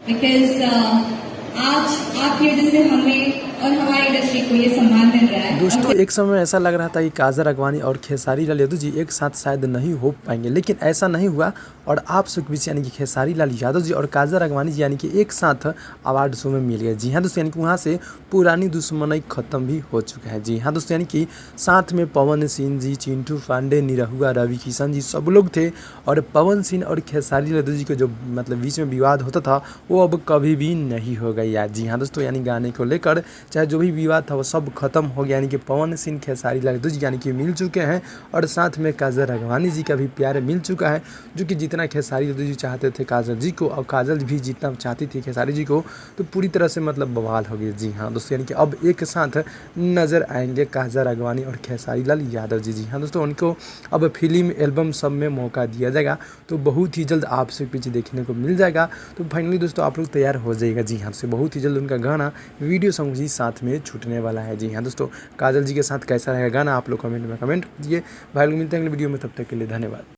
Because आज आपकी वजह से हमें और हमारी इंडस्ट्री को ये सम्मान मिल रहा है। दोस्तों एक समय ऐसा लग रहा था कि काजल राघवानी और खेसारी लाल यादव जी एक साथ शायद नहीं हो पाएंगे, लेकिन ऐसा नहीं हुआ और आप सबके बीच यानी कि खेसारी लाल यादव जी और काजल राघवानी जी यानी कि एक साथ अवार्ड शो में मिल गए। जी हाँ दोस्तों, यानी कि वहाँ से पुरानी दुश्मनी खत्म भी हो चुका है। जी हाँ दोस्तों, यानी कि साथ में पवन सिंह जी, चिंटू पांडे, निरहुआ, रवि किशन जी सब लोग थे और पवन सिंह और खेसारी लाल यादव जी के जो मतलब बीच में विवाद होता था वो अब कभी भी नहीं होगा यार। जी हाँ दोस्तों, यानी गाने को लेकर चाहे जो भी विवाद था वो सब खत्म हो गया, यानी कि पवन सिंह खेसारी लाल यादव जी यानी कि मिल चुके हैं और साथ में काजल राघवानी जी का भी प्यार मिल चुका है, जो कि जितना खेसारी यादव जी चाहते थे काजल जी को और काजल भी जितना चाहती थी खेसारी जी को, तो पूरी तरह से मतलब बवाल हो गई। जी हाँ दोस्तों, यानी कि अब एक साथ नज़र आएंगे काजल राघवानी और खेसारी लाल यादव जी। जी हाँ दोस्तों, उनको अब फिल्म एल्बम सब में मौका दिया जाएगा, तो बहुत ही जल्द आपसे पीछे देखने को मिल जाएगा। तो फाइनली दोस्तों आप लोग तैयार हो जाइएगा। जी हाँ, से बहुत ही जल्द उनका गाना वीडियो सॉन्ग जी साथ में छूटने वाला है। जी हाँ दोस्तों, काजल जी के साथ कैसा रहेगा गाना आप लोग कमेंट में कमेंट कीजिए। भाई लोग मिलते हैं अगले वीडियो में, तब तक के लिए धन्यवाद।